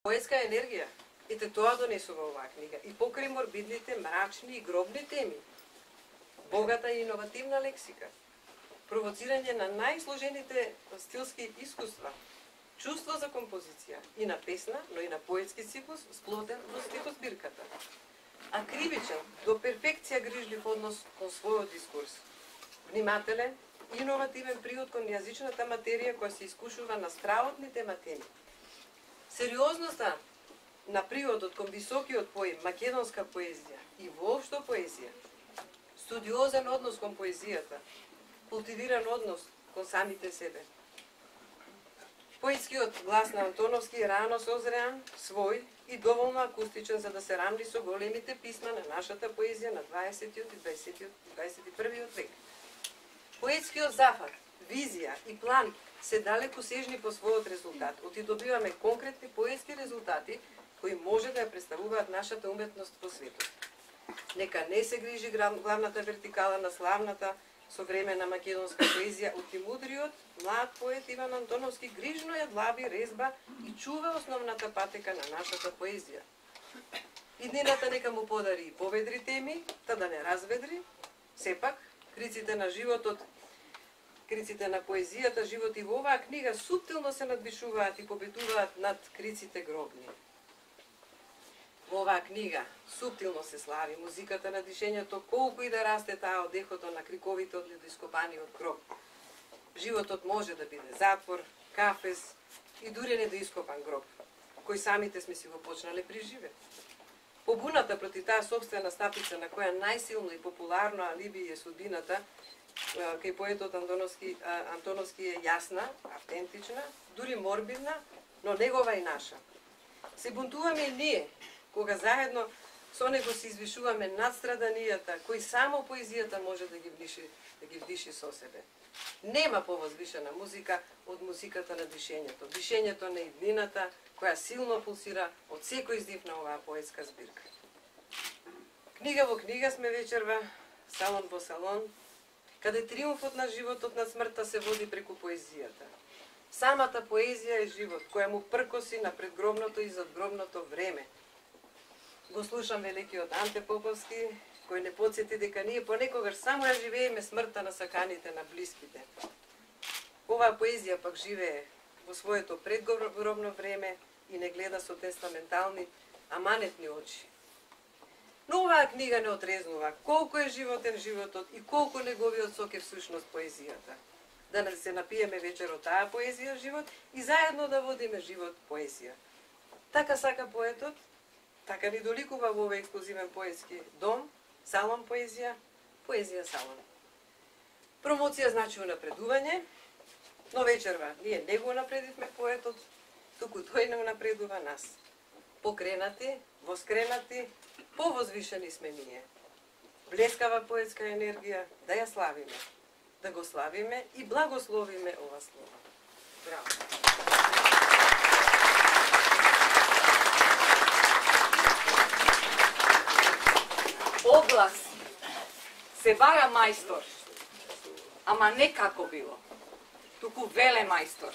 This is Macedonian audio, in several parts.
Поетска енергија. Ете тоа донесува оваа книга. И покрај морбидните, мрачни и гробни теми. Богата и иновативна лексика. Провоцирање на најсложените стилски искуства. Чувство за композиција. И на песна, но и на поетски сикус, сплотен во стихозбирката. А кривичен, до перфекција грижлив однос кон својот дискурс. Внимателен, иновативен приод кон јазичната материја која се искушува на стравотни тематеми. Сериозноста на приодот кон високиот поим, македонска поезија и воопшто поезија, студиозен однос кон поезијата, култивиран однос кон самите себе. Поетскиот глас на Антоновски е рано созреан, свој и доволно акустичен за да се рамни со големите писма на нашата поезија на 20. и 21. век. Поетскиот зафат, визија и план се далеку сежни по својот резултат. Оти добиваме конкретни поетски резултати кои може да ја представуваат нашата уметност по светот. Нека не се грижи главната вертикала на славната современа македонска поезија, оти мудриот, млад поет Иван Антоновски грижно ја длаби резба и чува основната патека на нашата поезија. Иднината нека му подари и поведри теми, та да не разведри, сепак, криците на животот, криците на поезијата, живот и во оваа книга суптилно се надвишуваат и победуваат над криците гробни. Во оваа книга суптилно се слави музиката на дишењето, колку и да расте таа од ехото на криковите од ледоископаниот гроб. Животот може да биде затвор, кафез и дури недоископан гроб, кој самите сме си го почнале при живе. Побуната против таа собствена стапица на која најсилно и популарно алиби е судбината, кај поетот Антоновски е јасна, автентична, дури морбидна, но негова и наша. Се бунтуваме и ние, кога заедно со него се извишуваме над страданијата, кои само поезијата може да ги вдиши со себе. Нема повозвишена музика од музиката на дишењето, дишењето на иднината, која силно пулсира од секој издив на оваа поетска збирка. Книга во книга сме вечерва, салон во салон, каде триумфот на животот над смртта се води преку поезијата. Самата поезија е живот, која му пркоси на предгробното и задгробното време. Го слушам великиот Анте Поповски, кој не подсети дека ние понекогаш само ја живееме смртта на саканите на блиските. Оваа поезија пак живее во своето предгробно време и не гледа со тестаментални, аманетни очи. Но оваа книга не отрезнува колку е животен животот и колку неговиот сок е всушност поезијата. Да се напиеме вечер од таа поезија живот и заедно да водиме живот поезија. Така сака поетот, така ни доликува во овој ексклузивен поетски дом, салон поезија, поезија салон. Промоција значи унапредување, но вечерва ние не го напредивме поетот, туку тој не унапредува нас. Покренати, воскренати, повозвишени сме ние. Блескава поетска енергија, да ја славиме, да го славиме и благословиме ова слово. Браво! Оглас се бара мајстор, ама не како било, туку веле мајстор,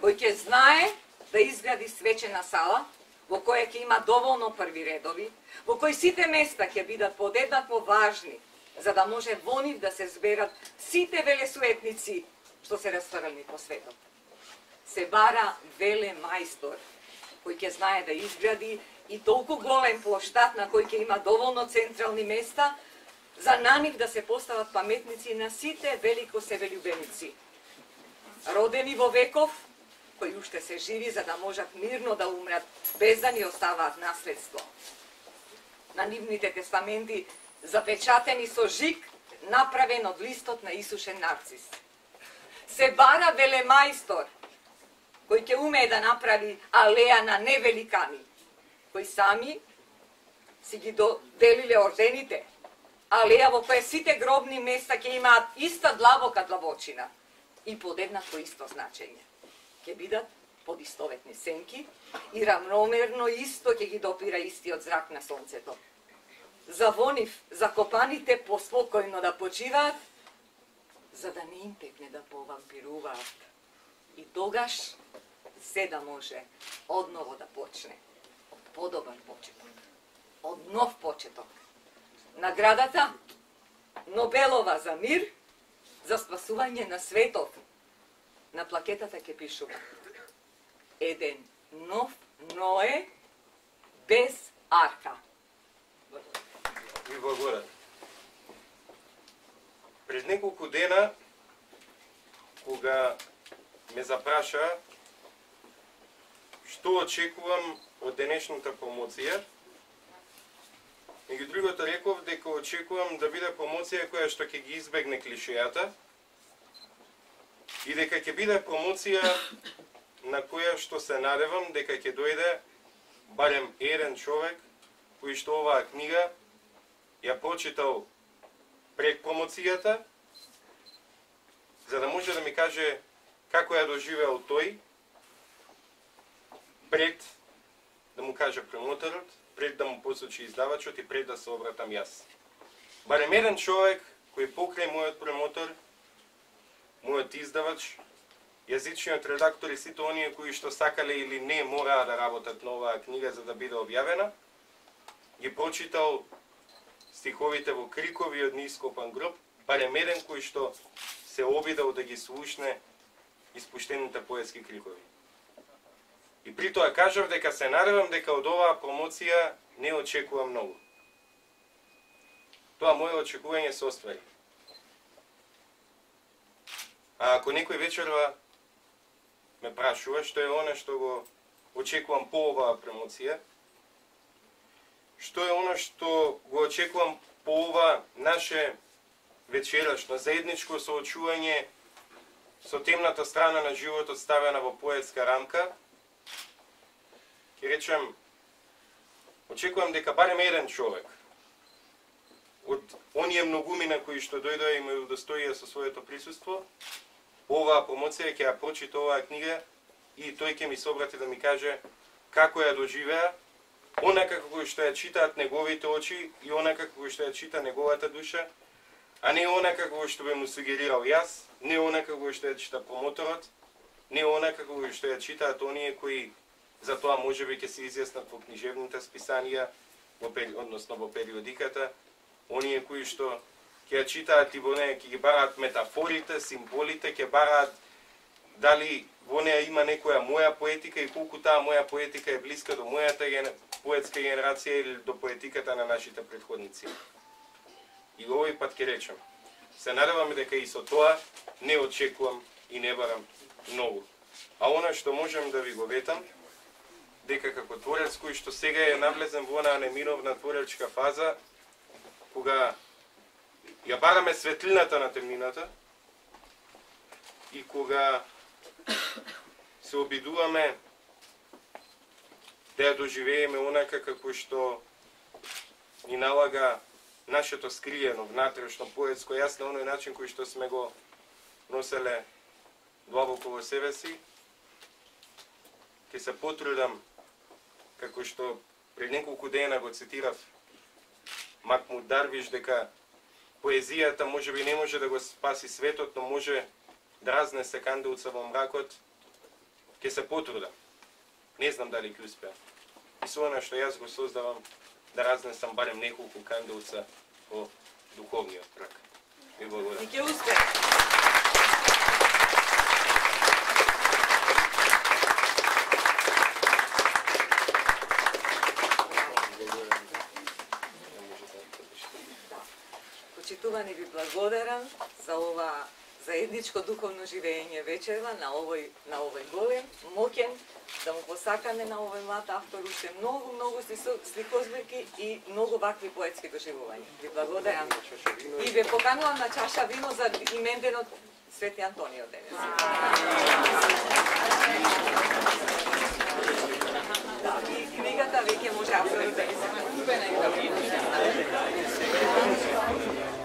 кој ќе знае да изгради свечена сала, во која ќе има доволно први редови, во кој сите места ќе бидат подеднакво важни, за да може во нив да се зберат сите велесуетници што се расфрлени по светот. Се бара веле мајстор, кој ќе знае да изгради и толку голем плоштад на кој ќе има доволно централни места, за на нив да се постават паметници на сите велико себелюбеници. Родени во веков, кои уште се живи за да можат мирно да умрат, без да ни оставаат наследство. На нивните тестаменти запечатени со жик, направен од листот на исушен нарцис. Се бара велемајстор, кој ќе умее да направи алеја на невеликани, кои сами си ги доделиле ордените, алеја во која сите гробни места ќе имаат иста длабока длабочина и подеднакво исто значење. Ќе бидат подистоветни сенки и рамномерно исто ќе ги допира истиот зрак на сонцето. За во нив закопаните поспокојно да почиваат, за да не им текне да повампируваат. И тогаш се да може одново да почне. Од подобар почеток. Од нов почеток. Наградата Нобелова за мир, за спасување на светот. На плакетата ќе пишува еден нов Ное без арка. Ви благодарам. Пред неколку дена, кога ме запраша што очекувам од денешната промоција, меѓу другото реков дека очекувам да биде промоција која што ќе ги избегне клишејата и дека ќе биде промоција на која што се надевам дека ќе дојде барем еден човек кој што оваа книга ја прочитал пред промоцијата, за да може да ми каже како ја доживеал тој, пред да му каже промоторот, пред да му посочи издавачот и пред да се обратам јас. Барем еден човек кој покрај мојот промотор, мојот издавач, јазичниот редактор и сите оние кои што сакале или не мораа да работат на оваа книга за да биде објавена, ги прочитал стиховите во Крикови од неископан гроб, барем еден кој што се обидел да ги слушне испуштените поетски крикови. И при тоа кажав дека се надевам дека од оваа промоција не очекувам многу. Тоа моје очекување се оствари. А ако некој вечерва ме прашува што е оно што го очекувам по оваа промоција, што е оно што го очекувам по ова наше вечерашно заедничко соочување со темната страна на животот ставена во поетска рамка, ќе речем, очекувам дека барем еден човек од оние многумина кои што дојдоа и ме удостоија со своето присуство, оваа промоција ќе ја прочита оваа книга и тој ќе ми се обрати да ми каже како ја доживеа, онака како што ја читаат неговите очи и онака како што ја чита неговата душа, а не онака како што бе му сугерирал јас, не онака како што ја чита промоторот, не онака како што ја читаат оние кои за тоа можеби ќе се изјаснат во книжевните списанија, односно во периодиката, оние кои што ќе ја читаат и во неја ќе ги бараат метафорите, символите, ќе бараат дали во неја има некоја моја поетика и колку таа моја поетика е блиска до мојата поетска генерација или до поетиката на нашите претходници. И овој пат ќе речем, се надевам дека и со тоа не очекувам и не барам многу. А она што можем да ви го ветам, дека како творец кој што сега е навлезен во онаа неминовна творечка фаза, кога ја бараме светлината на темнината и кога се обидуваме да ја доживееме онака како што ни налага нашето скриено, внатрешно, поетско, јас на оној начин кој што сме го носеле длабоко во себе си, ќе се потрудам, како што пред неколку дена го цитирав Макмуд Дарвиш, дека поезијата можеби не може да го спаси светот, но може да разнесе канделца во мракот, ќе се потрудам. Не знам дали ќе успеам. И со она што јас го создавам, да разнесам барем неколку канделца во духовниот мрак. Ви благодарам. И ќе успеам. Почитувани, ви благодарам за ова заедничко духовно живење вечерва на овој голем, моќен, да му посакаме на овој млад автор уште многу сликозбирки и многу вакви поетски доживувања. Ви благодарам. И ве поканувам на чаша вино за именденот Свети Антонио денес. Да, и книгата веќе може авторот да ја се купе на